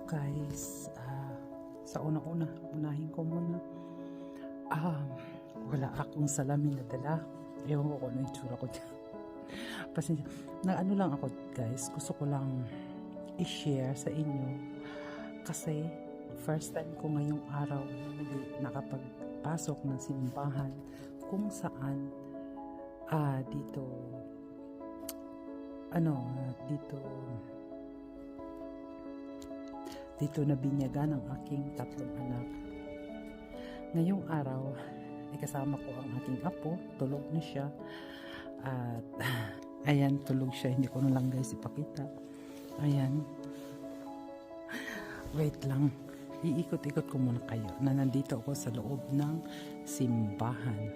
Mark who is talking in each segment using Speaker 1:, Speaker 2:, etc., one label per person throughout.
Speaker 1: guys, sa unahin ko muna, wala akong salamin na dala. Ewan ko kung ano yung tsura ko dyan. Pasensya, ano lang ako guys, gusto ko lang i-share sa inyo kasi first time ko ngayong araw nakapagpasok ng simbahan kung saan dito nabinyagan ang aking tatlong anak. Ngayong araw ay kasama ko ang aking apo, tulog na siya at ayan, tulog siya, hindi ko na lang guys ipakita. Ayan, wait lang, iikot-ikot ko muna kayo na nandito ako sa loob ng simbahan.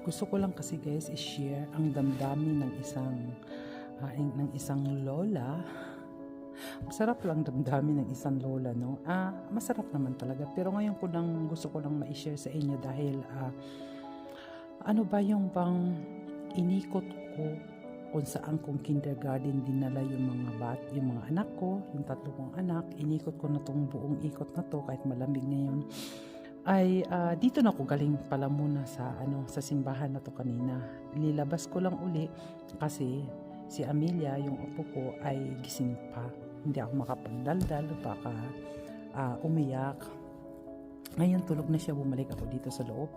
Speaker 1: Gusto ko lang kasi guys i-share ang damdamin ng isang lola. Masarap lang damdamin ng isang lola, no? Masarap naman talaga. Pero ngayon gusto ko lang ma-share sa inyo dahil ano ba yung bang inikot ko kung saan kong kindergarten dinala yung mga anak ko, yung tatlo kong anak. Inikot ko na tong buong ikot na to kahit malamig ngayon. Ay dito na ako galing pala muna sa simbahan na to kanina. Nilabas ko lang uli kasi si Amelia, yung apo ko, ay gising pa. Hindi ako makapagdaldal, baka umiyak. Ngayon tulog na siya, bumalik ako dito sa loob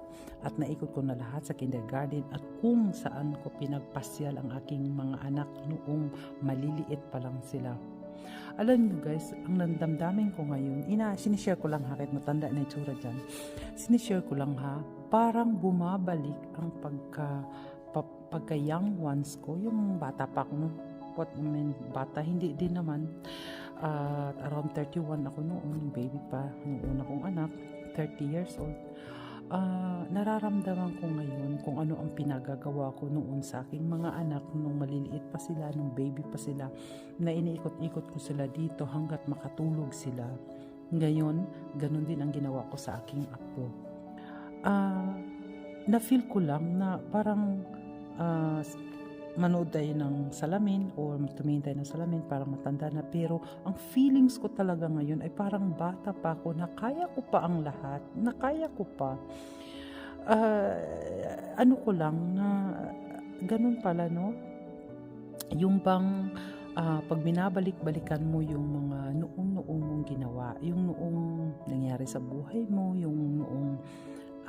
Speaker 1: at naikot ko na lahat sa kindergarten at kung saan ko pinagpasyal ang aking mga anak noong maliliit pa lang sila. Alam nyo guys, ang nandamdamin ko ngayon, sinishare ko lang ha, kahit matanda na itsura dyan, sinishare ko lang ha, parang bumabalik ang pagka young ones ko, yung bata pa ako, no? What I mean, bata, hindi din naman. Around 31 ako noon, baby pa, yung una kong anak, 30 years old. Nararamdaman ko ngayon kung ano ang pinagagawa ko noon sa aking mga anak nung maliliit pa sila, nung baby pa sila, na iniikot-ikot ko sila dito hanggat makatulog sila. Ngayon, ganun din ang ginawa ko sa aking apo. Na-feel ko lang na parang manood tayo ng salamin o tumingin tayo ng salamin, parang matanda na, pero ang feelings ko talaga ngayon ay parang bata pa ako, na kaya ko pa ang lahat, na kaya ko pa. Ano ko lang na ganun pala, no? Yung bang pag binabalik-balikan mo yung mga noong mong ginawa, yung noong nangyari sa buhay mo, yung noong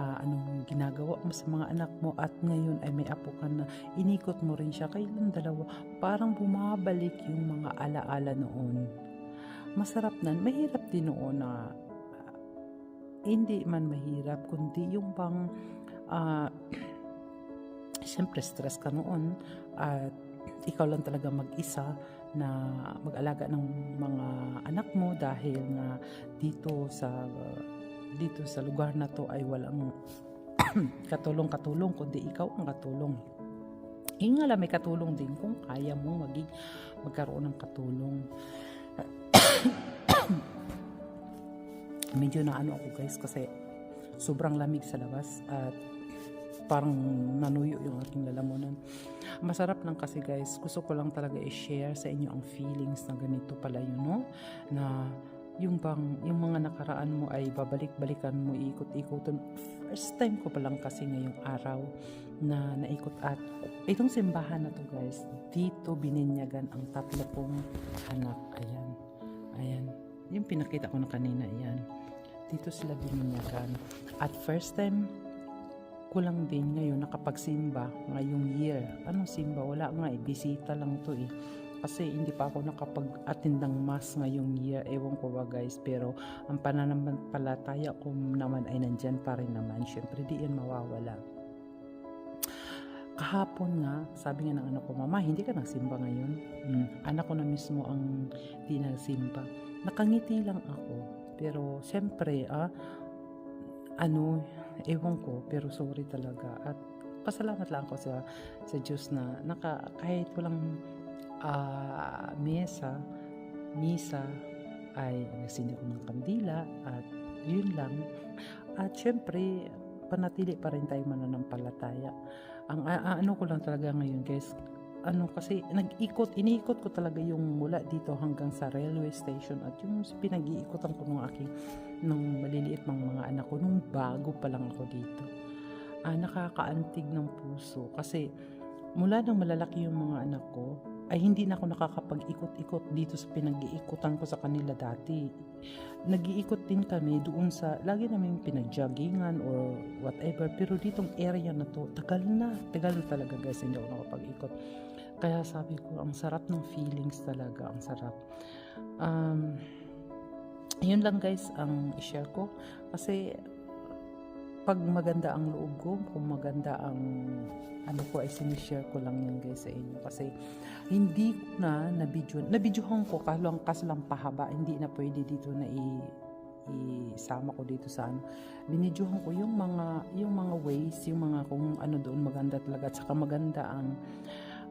Speaker 1: anong ginagawa mo sa mga anak mo, at ngayon ay may apo ka na, inikot mo rin siya, kailan dalawa, parang bumabalik yung mga alaala noon. Masarap na, mahirap din noon na hindi man mahirap, kundi yung bang siyempre stress ka noon at ikaw lang talaga mag-isa na mag-alaga ng mga anak mo dahil nga dito sa lugar na to ay walang katulong kundi ikaw ang katulong. Nga lang may katulong din kung kaya mo magkaroon ng katulong. Medyo na ako guys kasi sobrang lamig sa labas at parang nanuyo yung aking lalamunan. Masarap lang kasi guys, gusto ko lang talaga i-share sa inyo ang feelings na ganito pala yun, no? Na yung mga nakaraan mo ay babalik-balikan mo, ikot-ikotan. First time ko pa lang kasi ngayong araw na naikot, at itong simbahan na to guys, dito bininyagan ang tatlo kong anak. Ayan, yung pinakita ko na kanina, ayan, dito sila bininyagan. At first time ko lang din ngayon nakapagsimba ngayong year. Anong simba? Wala nga, bisita lang to kasi hindi pa ako nakapag-attend ng mass ngayong year. Ewan ko ba guys, pero ang pananampalataya ko naman ay nandyan pa rin naman. Syempre di yan mawawala. Kahapon nga, sabi nga ng anak ko, "Mama, hindi ka nagsimba ngayon?" Anak ko na mismo ang di nagsimba. Nakangiti lang ako. Pero syempre, ewan ko, pero sorry talaga. At pasalamat lang ako sa Diyos na kahit walang misa ay nagsindi ko ng kandila at yun lang. At syempre panatili pa rin tayo mananampalataya. Ang ano ko lang talaga ngayon guys, kasi iniikot ko talaga yung mula dito hanggang sa railway station at yung pinag-iikotan ko nung maliliit mga anak ko, nung bago pa lang ako dito. Nakakaantig ng puso kasi mula nang malalaki yung mga anak ko, ay hindi na ako nakakapag-ikot-ikot dito sa pinag-iikotan ko sa kanila dati. Nag-iikot din kami doon lagi namin pinag-joggingan or whatever, pero ditong area na to, tagal na talaga guys, hindi ako nakapag-ikot. Kaya sabi ko, ang sarap ng feelings talaga, ang sarap. Yun lang guys ang i-share ko kasi pag maganda ang loob ko, kung maganda ang ko ay sinishare ko lang yan guys sa inyo kasi hindi ko na nabidyohan ko kaso lang pahaba, hindi na pwede dito na isama ko dito sa binidyohan ko yung mga ways, yung mga kung ano doon maganda talaga at saka maganda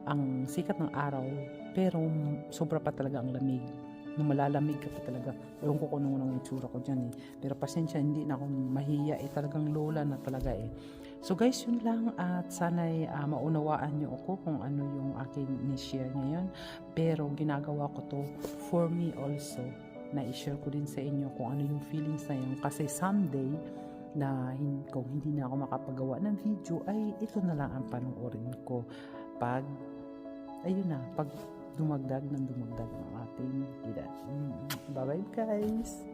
Speaker 1: ang sikat ng araw pero sobra pa talaga ang lamig. Nung malalamig ka pa talaga, ewan ko kung nung itsura ko dyan pero pasensya, hindi na ako mahiya talagang lola na talaga So guys, yun lang at sana'y maunawaan nyo ako kung ano yung aking ni-share ngayon, pero ginagawa ko to for me also, na i-share ko din sa inyo kung ano yung feelings na yun kasi someday na kung hindi na ako makapagawa ng video ay ito na lang ang panoorin ko pag dumagdag ng ating edad. Bye bye guys!